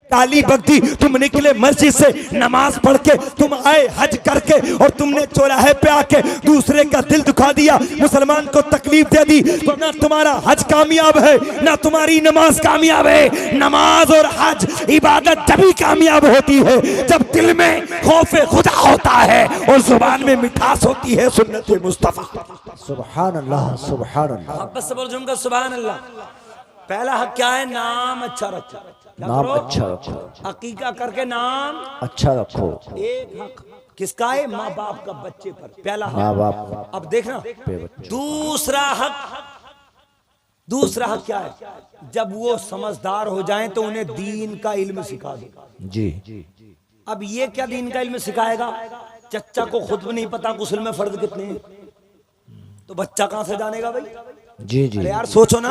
काली बग्घी तुम निकले मस्जिद से नमाज पढ़ के, तुम आए हज करके और तुमने चौराहे पे आके दूसरे का दिल दुखा दिया, मुसलमान को तकलीफ दे दी, तो ना तुम्हारा हज कामयाब है ना तुम्हारी नमाज कामयाब है। नमाज और हज इबादत तभी कामयाब होती है जब दिल में खौफे खुदा होता है और जुबान में मिठास होती है सुन्नत मुस्तफा। सुभान अल्लाह सुभान अल्लाह। मोहब्बत से बोल जुमका सुभान अल्लाह। पहला हक क्या है? नाम अच्छा रखो, नाम अच्छा रखो, अकीका करके नाम अच्छा रखो। एक हक किसका है? माँ बाप का बच्चे पर, पहला हक माँ बाप। अब देखना दूसरा हक क्या है? जब वो समझदार हो जाएं तो उन्हें दीन का इल्म सिखा दो। जी। अब ये क्या दीन का इल्म सिखाएगा? चच्चा को खुद भी नहीं पता गुस्ल में फर्ज कितने हैं, तो बच्चा कहां से जानेगा भाई? जी जी। अरे यार सोचो ना,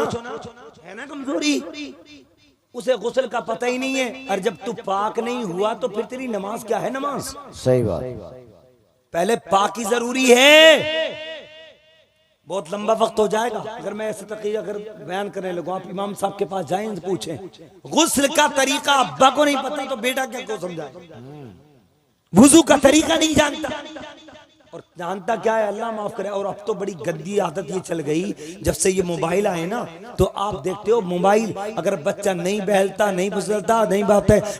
है ना कमजोरी, उसे गुस्ल का पता ही नहीं है। और जब तू पाक नहीं हुआ तो फिर तेरी नमाज क्या है? नमाज सही बात। पहले पाकी जरूरी है। बहुत लंबा वक्त हो जाएगा अगर मैं ऐसे तकीया अगर बयान करने लगूं। आप इमाम साहब के पास जाएं, पूछें गुस्ल का तरीका अब्बा को नहीं पता तो बेटा क्या को समझाए? वुजू का तरीका नहीं जानता और जानता क्या है? अल्लाह माफ करे। और अब तो बड़ी गंदी आदत ये चल गई, जब से ये मोबाइल आए ना, तो आप देखते हो मोबाइल अगर बच्चा नहीं बहलता, नहीं फिसलता, नहीं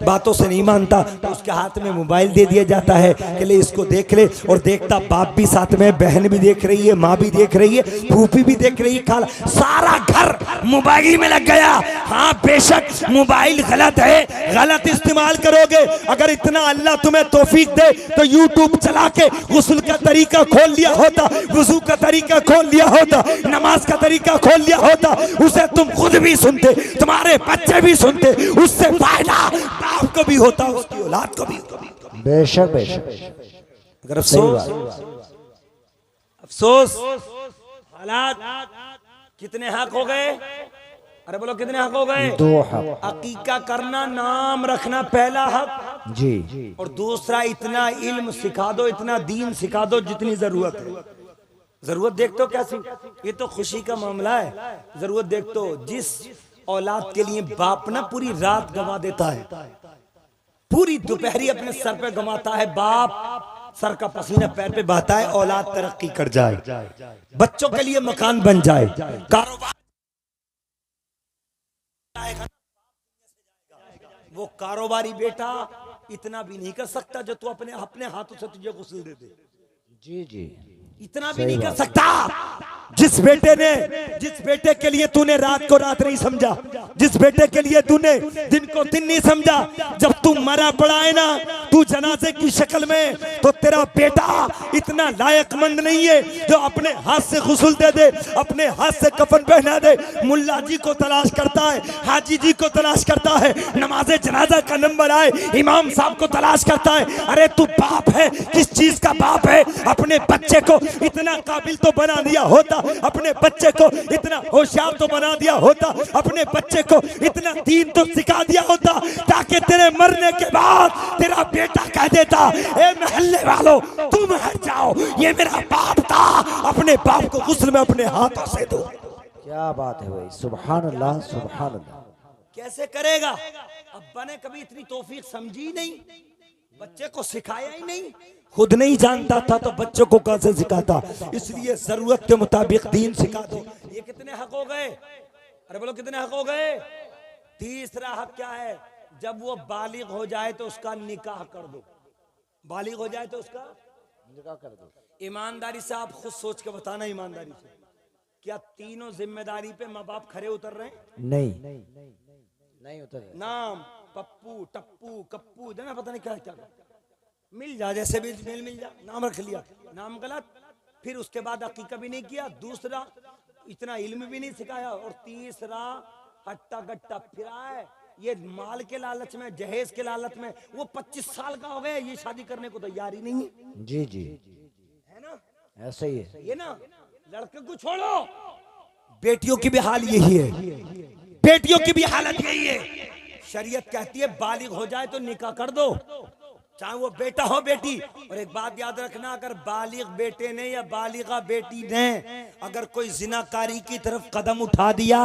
बातों से नहीं मानता, तो उसके हाथ में मोबाइल दे दिया जाता है कि ले इसको देख ले। और देखता बाप भी साथ में, बहन भी देख रही है, माँ भी देख रही है, फूफी भी देख रही है, खाला, सारा घर मोबाइल में लग गया। हाँ बेशक मोबाइल गलत है, गलत इस्तेमाल करोगे। अगर इतना अल्लाह तुम्हें तौफीक दे तो यूट्यूब चला के गुस्ल का तरीका खोल लिया होता, वुजू का तरीका खोल लिया होता, नमाज का तरीका खोल लिया होता, उसे तुम खुद भी सुनते, तुम्हारे बच्चे भी सुनते, उससे फायदा बाप को भी होता, उसकी औलाद को भी। बेशक बेशक। अगर अफसोस हालात कितने हक हो गए? अरे बोलो कितने हक हो गए? 2 हक। अकीका करना, नाम रखना पहला हक जी। और दूसरा इतना इल्म सिखा दो, इतना दीन सिखा दो जितनी जरूरत है। जरूरत देखते हो कैसी? ये तो खुशी का मामला है। जरूरत देखते हो जिस औलाद के लिए बाप ना पूरी रात गंवा देता है, पूरी दोपहरी अपने सर पे गंवाता है, बाप सर का पसीना पैर पे बहता है, औलाद तरक्की कर जाए, बच्चों के लिए मकान बन जाए, कारोबार, वो कारोबारी बेटा इतना भी नहीं कर सकता जो तू अपने हाथों से तुझे गुस्ल दे दे। जी जी। इतना भी नहीं कर सकता। जिस बेटे के लिए तूने रात को रात नहीं समझा, जिस बेटे के लिए तूने दिन को दिन नहीं समझा, जब तू मरा पड़ा है ना तू जनाजे की शक्ल में, तो तेरा बेटा इतना लायकमंद नहीं है जो अपने हाथ से गुस्ल दे दे, अपने हाथ से कफन पहना दे। मुल्ला जी को तलाश करता है, हाजी जी को तलाश करता है, नमाजे जनाजा का नंबर आए इमाम साहब को तलाश करता है। अरे तू बाप है, किस चीज का बाप है? अपने बच्चे को इतना काबिल तो बना दिया होता, अपने बच्चे को इतना होशियार तो बना दिया होता, अपने बच्चे को इतना दीन तो सिखा दिया होता ताकि तेरे मरने के बाद तेरा बेटा कह देता, ए मोहल्ले वालों तुम हट जाओ, ये मेरा बाप था, अपने बाप को गुस्ल में अपने हाथों से दो। क्या बात है भाई, सुभान अल्लाह सुभान अल्लाह। कैसे करेगा? अब्बा ने कभी इतनी तौफीक समझी नहीं, बच्चे को सिखाया ही नहीं, खुद नहीं जानता था तो बच्चों को कैसे सिखाता? इसलिए जरूरत के मुताबिक दीन सिखा दो। ये कितने हक हो गए? अरे बोलो कितने हक हो गए? तीसरा हक क्या है? जब वो बालिग हो जाए तो उसका निकाह कर दो। बालिग हो जाए तो उसका निकाह कर दो। ईमानदारी से आप खुद सोच के बताना, ईमानदारी से, क्या तीनों जिम्मेदारी पे माँ बाप खरे उतर रहे हैं? नहीं उतर रहे। नाम पप्पू टप्पू कप्पू देना, पता नहीं क्या क्या मिल जा, जैसे भी मिल जा, नाम रख लिया, नाम गलत। फिर उसके बाद अकीका भी नहीं किया, दूसरा इतना इल्म भी नहीं सिखाया, और तीसरा हट्टा गट्टा फिरा है। ये माल के लालच में, जहेज के लालच में, वो 25 साल का हो गया, ये शादी करने को तैयार ही नहीं है। जी जी है ना, ऐसा ही है। ये ना, लड़के को छोड़ो, बेटियों की भी हाल यही है, बेटियों की भी हालत यही है। शरीयत कहती है बालिग हो जाए तो निकाह कर दो, चाहे वो बेटा हो बेटी। और एक बात याद रखना, अगर बालिग बेटे ने या बालिगा बेटी ने अगर कोई जिनाकारी की तरफ कदम उठा दिया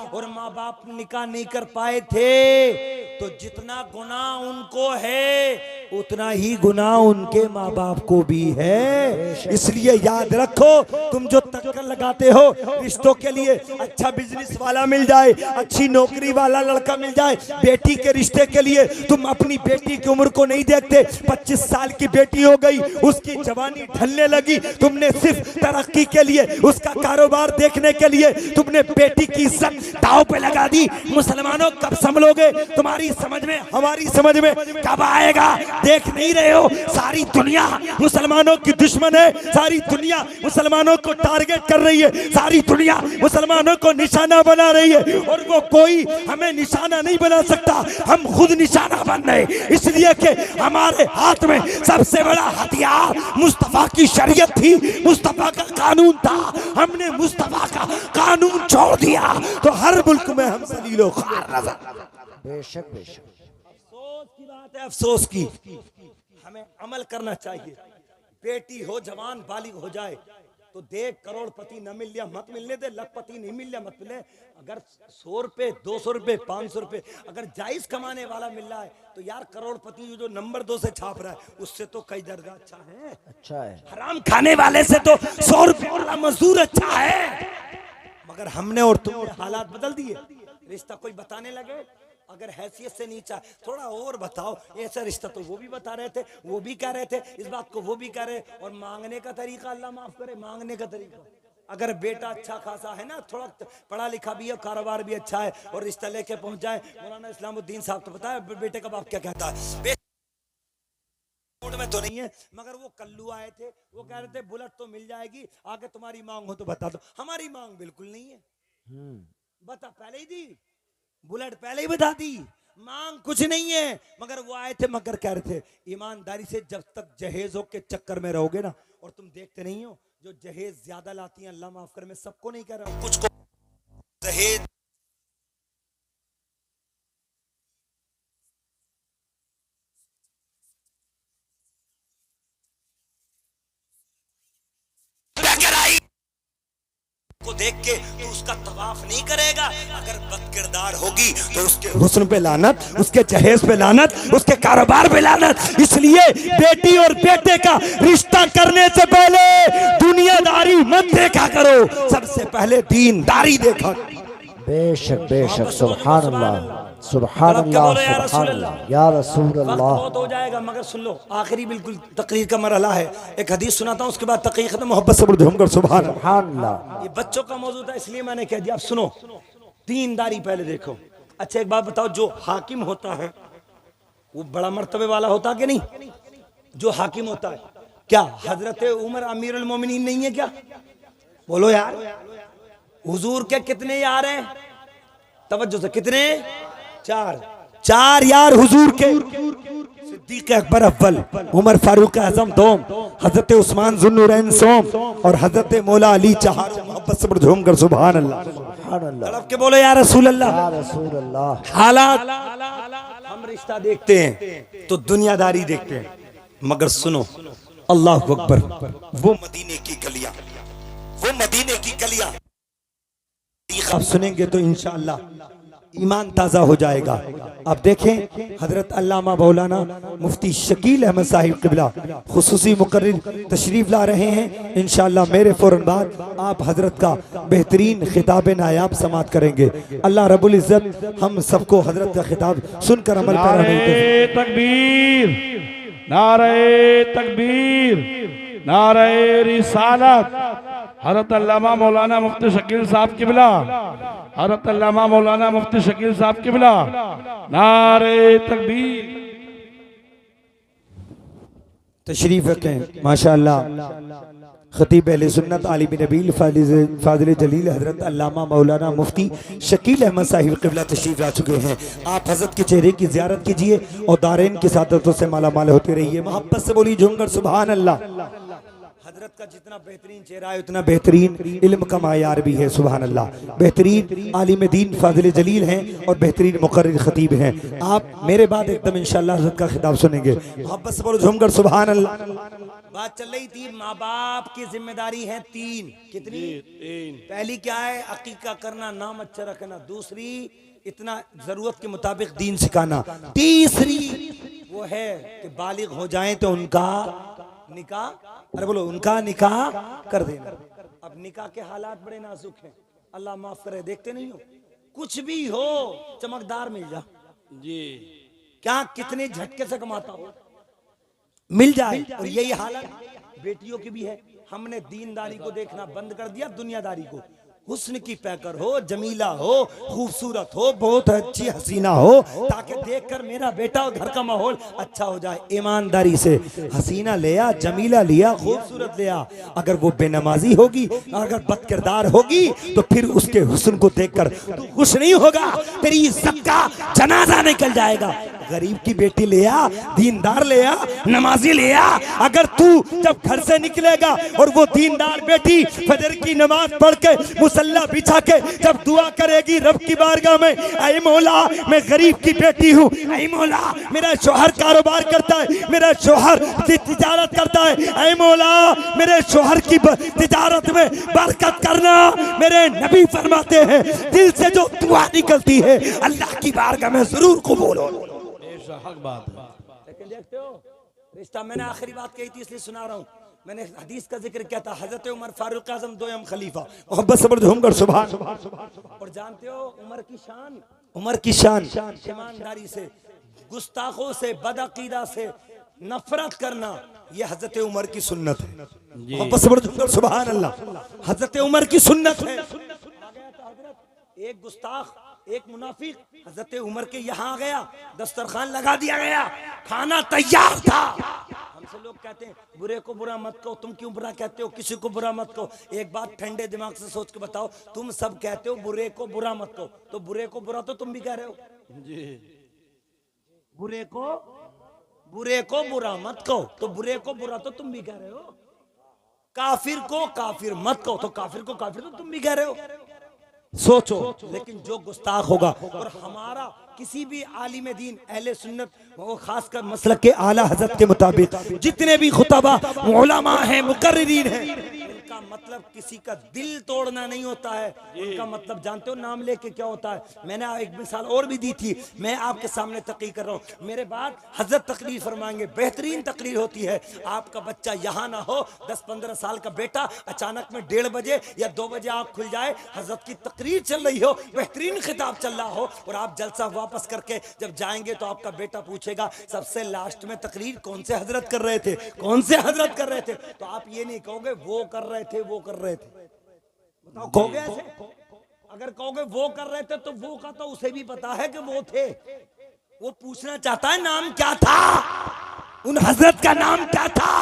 और माँ बाप निकाह नहीं कर पाए थे तो जितना गुनाह उनको है उतना ही गुनाह उनके माँ बाप को भी है। इसलिए याद रखो, तुम जो टक्कर लगाते हो रिश्तों के लिए, अच्छा बिजनेस वाला मिल जाए, अच्छी नौकरी वाला लड़का मिल जाए, बेटी के रिश्ते के लिए तुम अपनी बेटी की उम्र को नहीं देखते। 25 साल की बेटी हो गई, उसकी जवानी ढलने लगी, तुमने सिर्फ तरक्की के लिए, उसका कारोबार देखने के लिए तुमने बेटी की इज्जत दांव पे लगा दी। मुसलमानों कब संभलोगे? तुम्हारी समझ में, हमारी समझ में कब आएगा? देख नहीं रहे हो सारी दुनिया मुसलमानों की दुश्मन है, सारी दुनिया मुसलमानों को टारगेट कर रही है, सारी दुनिया मुसलमानों को निशाना बना रही है, और वो कोई हमें निशाना नहीं बना सकता, हम खुद निशाना बन रहे। इसलिए कि हमारे हाथ में सबसे बड़ा हथियार मुस्तफा की शरीयत थी, मुस्तफा का कानून था। हमने मुस्तफा का कानून छोड़ दिया तो हर मुल्क में हम जलीलो ख्वार नजर। बेशक बेशक। अफसोस की बात है, अफसोस की। हमें अमल करना चाहिए। बेटी हो जवान बालिग हो जाए तो देख, करोड़पति न मिल लिया मत मिलने दे, लखपति नहीं मिल लिया मत मिले। अगर 100 रुपए 200 रुपए 500 रुपए अगर जायज कमाने वाला मिल रहा है तो यार करोड़पति जो नंबर 2 से छाप रहा है उससे तो कई दर्जा अच्छा है। अच्छा है। हराम खाने वाले से तो 100 रुपए वाला मजदूर अच्छा है। मगर हमने और तुमने हालात बदल दिए। रिश्ता कोई बताने लगे, अगर हैसियत से नीचा थोड़ा और बताओ, ऐसा रिश्ता तो वो भी बता रहे थे, वो भी कह रहे थे, इस बात को वो भी कह रहे। और मांगने का तरीका, अल्लाह माफ करे, मांगने का तरीका, अगर बेटा अच्छा खासा है ना, थोड़ा पढ़ा लिखा भी है, कारोबार भी अच्छा है और रिश्ता लेके पहुंच जाए। मौलाना इस्लामुद्दीन साहब तो पता है बेटे का बाप क्या कहता है, में तो नहीं है मगर वो कल्लू आए थे, वो कह रहे थे बुलेट तो मिल जाएगी, आगे तुम्हारी मांग हो तो बता दो। हमारी मांग बिल्कुल नहीं है, बता पहले ही दी, बुलेट पहले ही बता दी, मांग कुछ नहीं है। मगर वो आए थे, मगर कह रहे थे ईमानदारी से जब तक जहेजों के चक्कर में रहोगे ना, और तुम देखते नहीं हो जो जहेज ज्यादा लाती हैं, अल्लाह माफ करे, मैं सबको नहीं कह रहा हूं, कुछ को जहेज को देख के तो उसका तवाफ नहीं करेगा। अगर बदकिरदार होगी तो उसके हुस्न पे लानत, उसके जहेज पे लानत, उसके कारोबार पे लानत। इसलिए बेटी और बेटे का रिश्ता करने से पहले दुनियादारी मत देखा करो, सबसे पहले दीनदारी देखा। बेशक बेशक। सुभान अल्लाह सुभान अल्लाह सुभान अल्लाह या रसूल अल्लाह। बहुत हो जाएगा मगर सुन लो, आखिरी बिल्कुल तकरीर का मरहला है, एक हदीस सुनाता हूँ उसके बाद तकरीर खत्म। मोहब्बत से बुलंद सुभान अल्लाह। ये बच्चों का मौजू था इसलिए मैंने कह दिया। अब सुनो, दीनदारी पहले देखो। अच्छा एक बात बताओ, जो हाकिम होता है वो बड़ा मर्तबे वाला होता कि नहीं? जो हाकिम होता है, क्या हजरत उमर अमीरुल मोमिनीन नहीं है क्या? बोलो यार, हुजूर के कितने यार हैं? तवज्जो से, कितने? 4 यार हुजूर के। सिद्दीक अकबर अव्वल, उमर फारूक आजम दोम, हजरत उस्मान जुन्नुरैन सोम और हजरत मौला अली चार। मोहब्बत से झूम कर सुभान अल्लाह तड़प के बोलो या रसूल अल्लाह। या रसूल अल्लाह। हालात हम रिश्ता देखते हैं तो दुनियादारी देखते हैं, मगर सुनो अल्लाह अकबर, वो मदीने की गलियां, वो मदीने की गलियां आप सुनेंगे तो इंशाअल्लाह ईमान ताज़ा हो जाएगा। आप देखें हजरत अल्लामा मौलाना मुफ्ती शकील अहमद साहिब क़िबला खुसूसी मुकर्रिर तशरीफ ला रहे हैं। इंशाअल्लाह मेरे फौरन बाद आप हजरत का बेहतरीन खिताब नायाब समात करेंगे। अल्लाह रब्बुल इज़्ज़त हम सबको हजरत का खिताब सुनकर अमल पर नारे तकबीर, नारे तकबीर, नारे रिसालत। हज़रत अल्लामा मौलाना मुफ्ती शकील साहब क़िबला, हज़रत अल्लामा मौलाना मुफ्ती शकील साहब क़िबला, नारे तकबीर। तशरीफ रखें। माशाअल्लाह खतीब अहले सुन्नत आलिम नबील फाजिल जलील हजरत अल्लामा मौलाना मुफ्ती शकील अहमद साहिब क़िबला तशरीफ ला चुके हैं। आप हजरत के चेहरे की ज़ियारत कीजिए और दारैन की सादतों से माला माल होते रहिए। मोहब्बत से बोली झूमकर सुभान अल्लाह। हजरत का जितना बेहतरीन चेहरा है उतना बेहतरीन इल्म का मायार भी है। सुभान अल्लाह। बेहतरीन आलिम दीन फाजिल जलील हैं और बेहतरीन मुकर्रिर खतीब हैं। आप मेरे बाद एकदम इंशाअल्लाह हजरत का खिताब सुनेंगे। मोहब्बत से बोलो झूमकर सुभान अल्लाह। बात चल रही थी, माँ बाप की जिम्मेदारी है 3। कितनी? 3। पहली क्या है? अकीका करना, नाम अच्छा रखना। दूसरी इतना जरूरत के मुताबिक दीन सिखाना। तीसरी वो है कि बालिग हो जाएं तो उनका निकाह, अरे बोलो, उनका निकाह कर देना। अब निकाह के हालात बड़े नाजुक हैं, अल्लाह माफ करे, देखते नहीं हो कुछ भी हो चमकदार मिल जा जी, क्या कितने झटके से कमाता हो मिल जाए। और यही हालत बेटियों की भी है। हमने दीनदारी को देखना बंद कर दिया, दुनियादारी को। हुस्न की पैकर हो, जमीला हो, खूबसूरत हो, बहुत अच्छी हसीना हो, ताकि देखकर मेरा बेटा और घर का माहौल अच्छा हो जाए। ईमानदारी से हसीना लिया, जमीला लिया, खूबसूरत लिया, अगर वो बेनमाजी होगी, अगर बदकिरदार होगी, तो फिर उसके हुस्न को देखकर तू खुश नहीं होगा, तेरी इज्जत का जनाजा निकल जाएगा। गरीब की बेटी लिया, दीनदार लिया, नमाजी लिया, अगर तू जब घर से निकलेगा और वो दीनदार बेटी फजर की नमाज पढ़ के मुसल्ला बिछा के जब दुआ करेगी रब की बारगाह में, ऐ मौला मैं गरीब की बेटी हूँ, ऐ मौला मेरा शौहर कारोबार करता है, मेरा शौहर तिजारत करता है, ऐ मौला मेरे शौहर की तिजारत में बरकत करना। मेरे नबी फरमाते हैं दिल से जो दुआ निकलती है अल्लाह की बारगाह में जरूर कबूल हो। हक बात है। लेकिन देखते हो रिश्ता, मैंने आखिरी बात कही थी इसलिए सुना रहा हूँ। मैंने हदीस का जिक्र किया था, हजरत उमर फारूक आजम दोयम खलीफा, मोहब्बत सब्र झूमकर सुभान। और जानते हो उमर की शान, उमर की शान ईमानदारी से, गुस्ताखों से, बदअकीदा से नफरत करना, यह हजरत उमर की सुन्नत है। मोहब्बत सब्र झूमकर सुभान अल्लाह, हजरत उमर की सुन्नत है। एक गुस्ताख, एक मुनाफिक हजरत उमर के यहाँ आ गया, दस्तरखान लगा दिया गया, खाना तैयार था। हमसे लोग कहते हैं बुरे को बुरा मत कहो, तुम क्यों बुरा कहते हो, किसी को बुरा मत कहो। एक बात ठंडे दिमाग से सोच के बताओ, तुम सब कहते हो बुरे को बुरा मत कहो, तो बुरे को बुरा तो तुम भी कह रहे हो जी। बुरे को बुरा मत कहो, तो बुरे को बुरा तो तुम भी कह रहे हो। काफिर को काफिर मत कहो, तो काफिर को काफिर तो तुम भी कह रहे हो। सोचो, लेकिन जो गुस्ताख होगा, और हमारा किसी भी आलिम दीन अहले सुन्नत, वो खासकर मसलक के आला हजरत के मुताबिक जितने भी खुतबा उलमा हैं, मुकर्रिरीन हैं, उनका मतलब किसी का दिल तोड़ना नहीं होता है। उनका मतलब जानते हो नाम लेके क्या होता है। मैंने एक मिसाल और भी दी थी, मैं आपके सामने तकरीर कर रहा हूँ। मेरे बाद हजरत तकरीर फरमाएंगे, बेहतरीन तकरीर होती है। आपका बच्चा यहाँ ना हो, 10-15 साल का बेटा अचानक में 1:30 बजे या 2 बजे आँख खुल जाए, हजरत की तकरीर चल रही हो, बेहतरीन खिताब चल रहा हो, और आप जलसा वापस करके जब जाएंगे तो आपका बेटा पूछेगा सबसे लास्ट में तकरीर कौन से हजरत कर रहे थे, कौन से हजरत कर रहे थे, तो आप ये नहीं कहोगे वो कर रहे थे, वो कर रहे थे। बताओ कहोगे ऐसे? अगर कहोगे वो कर रहे थे, तो वो का तो उसे भी पता है कि वो थे। वो पूछना चाहता है नाम क्या था, उन हजरत का नाम क्या था,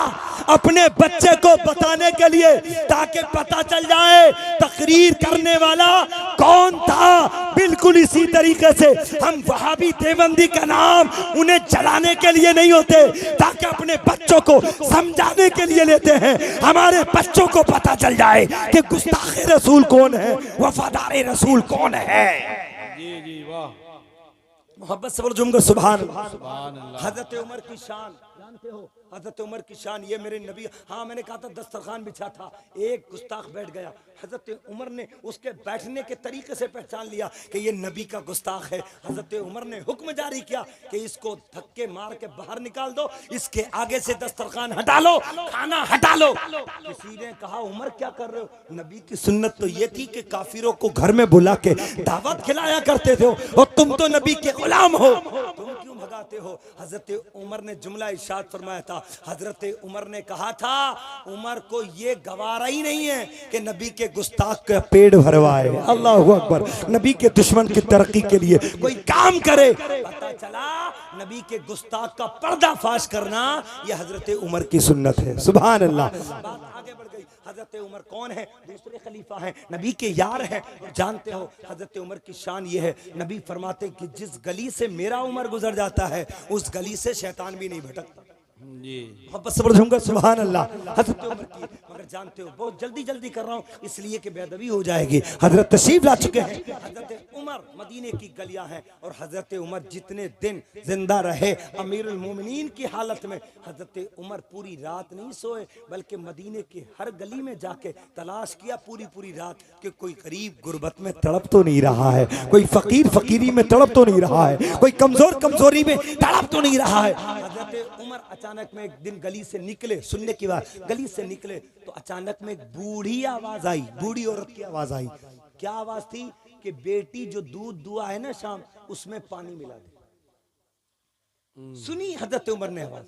अपने बच्चे को बताने के लिए, ताकि पता चल जाए तकरीर करने वाला कौन था। बिल्कुल इसी तरीके से हम वहाबी देवबंदी का नाम उन्हें जलाने के लिए नहीं होते, ताकि अपने बच्चों को समझाने के लिए लेते हैं। हमारे बच्चों को पता चल जाए कि गुस्ताखे रसूल कौन है, वफादार रसूल कौन है। जी जी वाह, मोहब्बत सब्र जुमकर सुभान अल्लाह। हजरत उमर की शान जानते हो, हजरत उमर की शान, ये मेरे नबी, हाँ मैंने कहा था दस्तरखान बिछा था, एक गुस्ताख बैठ गया, हजरत उमर ने उसके बैठने के तरीके से पहचान लिया कि ये नबी का गुस्ताख है। हजरत उमर ने हुक्म जारी किया कि इसको धक्के मार के बाहर निकाल दो, इसके आगे से दस्तरखान हटा लो, खाना हटा लो। किसी ने कहा उमर क्या कर रहे हो? नबी की सुन्नत तो ये थी कि काफिरों को घर में बुला के दावत खिलाया करते थे, और तुम तो नबी के गुलाम हो, तुम क्यों भगाते हो? हजरत उमर ने जुमला इरशाद फरमाया था। हजरत उमर ने कहा था उमर को ये गवारा ही नहीं है कि नबी के गुस्ताख का पेट भरवाए, अल्लाह अकबर, नबी के दुश्मन की तरक्की के लिए कोई काम करे। पता चला नबी के गुस्ताख का पर्दाफाश करना यह हजरत उमर की सुन्नत है। सुभान अल्लाह। बात आगे बढ़ गई। हजरत उमर कौन है? दूसरे खलीफा हैं, नबी के यार हैं। जानते हो हजरत उमर की शान ये है, नबी फरमाते कि जिस गली से मेरा उमर गुजर जाता है उस गली से शैतान भी नहीं भटकता। जी मोहब्बत से बोलो सुभान अल्लाह। हजरत उमर की, मगर जानते हो बहुत जल्दी जल्दी कर रहा हूँ इसलिए कि बेअदबी हो जाएगी। हजरत तशरीफ ला चुके हैं। हजरत उमर मदीने की गलियां हैं और हजरत उमर जितने दिन जिंदा रहे अमीरुल मोमिनीन की हालत में, हजरत उमर पूरी रात नहीं सोए, बल्कि मदीने की हर गली में जाके तलाश किया पूरी पूरी रात कि कोई गरीब गुर्बत में तड़प तो नहीं रहा है, कोई फकीर फकीरी में तड़प तो नहीं रहा है, कोई कमजोर कमजोरी में तड़प तो नहीं रहा है। हजरत उमर अचानक में एक दिन गली से निकले, सुनने की बात, गली से निकले तो अचानक में एक बूढ़ी आवाज आई, बूढ़ी औरत की आवाज आई। क्या आवाज थी? कि बेटी जो दूध दुआ है ना शाम, उसमें पानी मिला दे। सुनी हजरत उमर ने आवाज,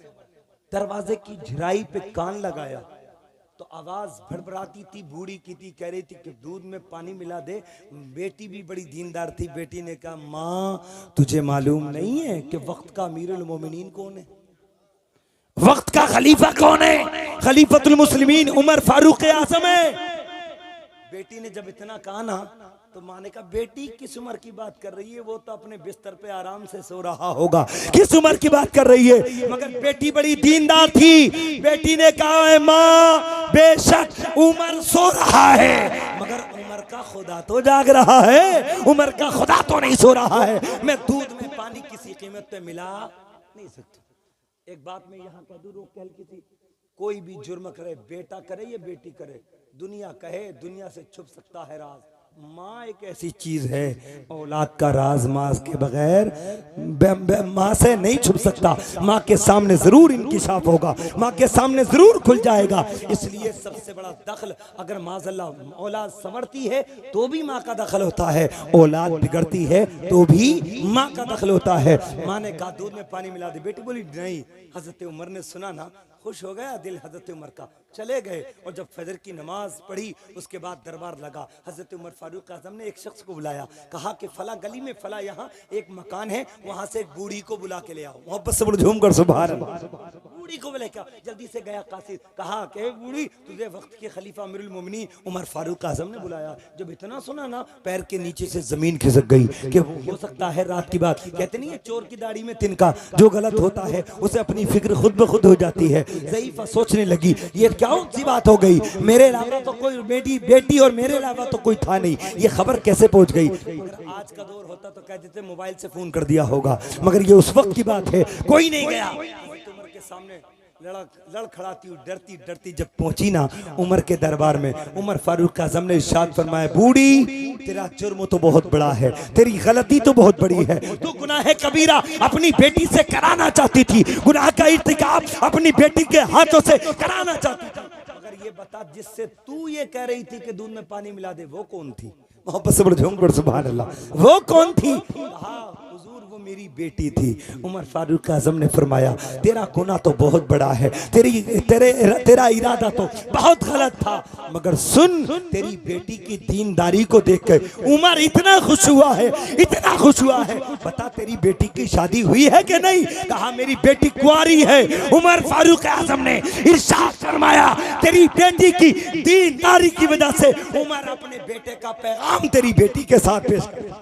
दरवाजे की झिराई पे कान लगाया तो आवाज भड़बड़ाती थी, बूढ़ी की थी, कह रही थी कि दूध में पानी मिला दे। बेटी भी बड़ी दीनदार थी, बेटी ने कहा माँ तुझे मालूम नहीं है कि वक्त का अमीरुल मोमिनीन कौन है, वक्त का खलीफा कौन है? खलीफतुल मुस्लिमीन उमर फारूक आजम है। बेटी ने जब इतना कहा ना तो माँ ने कहा बेटी किस उम्र की बात कर रही है, वो तो अपने बिस्तर पे आराम से सो रहा होगा, किस उम्र की बात कर रही है? मगर बेटी बड़ी दीनदार थी, बेटी ने कहा है माँ बेशक उमर सो रहा है, मगर उमर का खुदा तो जाग रहा है, उमर का खुदा तो नहीं सो रहा है। मैं दूध में पानी किसी कीमत पे मिला नहीं सकता। एक बात मैं यहाँ कह दूं, रोक हल्की सी, कोई भी जुर्म करे, बेटा करे या बेटी करे, दुनिया कहे दुनिया से छुप सकता है राज, माँ एक ऐसी चीज है, औलाद का राज माँ के बगैर माँ से नहीं छुप सकता। माँ के सामने जरूर इंकिशाफ होगा, माँ के सामने जरूर खुल जाएगा। इसलिए सबसे बड़ा दखल, अगर माज़अल्लाह औलाद संवरती है तो भी माँ का दखल होता है, औलाद बिगड़ती है तो भी माँ का दखल होता है। माँ ने कहा दूध में पानी मिला दे, बेटी बोली नहीं। हजरत उमर ने सुना ना, खुश हो गया दिल हजरत उमर का, चले गए। और जब फजर की नमाज पढ़ी उसके बाद दरबार लगा, हजरत उमर फारूक आजम ने एक शख्स को बुलाया, कहा कि फला गली में फला यहाँ एक मकान है, वहां से एक बूढ़ी को बुला के ले आओ। मोहब्बत से बोलो झूम कर सुभान अल्लाह। बूढ़ी को बुला के जल्दी से गया कासिद, कहा कि बूढ़ी तुझे वक्त के खलीफा अमीरुल मोमिनीन उमर फारूक आजम ने बुलाया। जब इतना सुना ना पैर के नीचे से जमीन खिसक गई कि हो सकता है रात की बात, कहते नहीं है चोर की दाढ़ी में तिनका, जो गलत होता है उसे अपनी फिक्र खुद ब खुद हो जाती है। ज़ईफ़ा सोचने लगी ये क्या सी बात हो गई, मेरे अलावा तो कोई बेटी और मेरे अलावा तो कोई था नहीं, ये खबर कैसे पहुंच गई? अगर आज का दौर होता तो कह देते मोबाइल से फोन कर दिया होगा, मगर ये उस वक्त की बात है, कोई नहीं गया। उमर के सामने लड़खड़ाती हुई डरती डरती जब पहुंची ना उमर के दरबार में, उमर फारूक आजम ने इरशाद फरमाया बूढ़ी तेरा जुर्म तो बहुत बड़ा है, तेरी गलती तो बहुत बड़ी है, तू गुनाह कबीरा अपनी बेटी से कराना चाहती थी, गुनाह का इर्तिकाब अपनी बेटी के हाथों से कराना चाहती थी। मगर ये बता जिससे तू ये कह रही थी कि दूध में पानी मिला दे वो कौन थी? मोहब्बत से बोलो झूम कर सुभान अल्लाह। वो कौन थी? हुजूर वो मेरी बेटी थी। उमर फारूक आजम ने फरमाया तेरा गुनाह तो बहुत बड़ा है, तेरा इरादा तो बहुत गलत था, मगर सुन तेरी बेटी की दीनदारी को देखकर उमर इतना खुश हुआ है, इतना खुश हुआ है। बता तेरी बेटी की शादी हुई है कि नहीं? कहा मेरी बेटी कुंवारी है। उमर फारूक आजम ने इरशाद फरमाया तेरी बेटी की दीनदारी की वजह से उमर अपने बेटे का पैगाम तेरी बेटी के साथ पेश कर,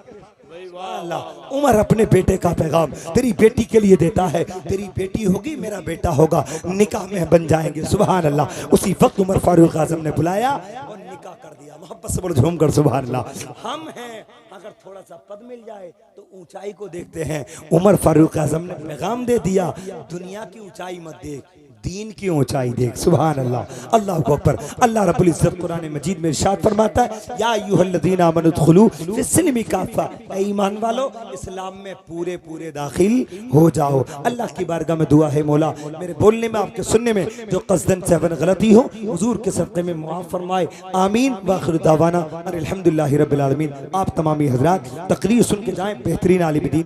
उमर अपने बेटे का पैगाम तेरी बेटी के लिए देता है, तेरी बेटी होगी मेरा बेटा होगा, निकाह में बन जाएंगे। सुभान अल्लाह। उसी वक्त उमर फारूक आजम ने बुलाया और निकाह कर दिया। मोहब्बत से बोलो झूम कर सुभान अल्लाह। हम हैं अगर थोड़ा सा पद मिल जाए तो ऊंचाई को देखते हैं, उमर फारूक आजम ने पैगाम दे दिया दुनिया की ऊंचाई मत देख, दीन की ऊंचाई देख। सुभान अल्लाह। अल्लाह को अकबर। अल्लाह रब्बुल इज्जत कुरान मजीद में इरशाद फरमाता है या अय्युहल्लज़ीना आमनू उदखुलू फिस्सिल्मी काफ़ा, ऐ ईमान वालो इस्लाम में पूरे पूरे दाखिल हो जाओ। अल्लाह की बारगाह में दुआ है मौला मेरे बोलने में आपके सुनने में जो कसदन सहवन गलती हो हुजूर के सदक़े में मुआफ़ फरमाए। आमीन। व आखिर दावाना अल्हम्दुलिल्लाहि रब्बिल आलमीन। आप तमामी हज़रात तकरीर सुन के जाएं, बेहतरीन आलिम दीन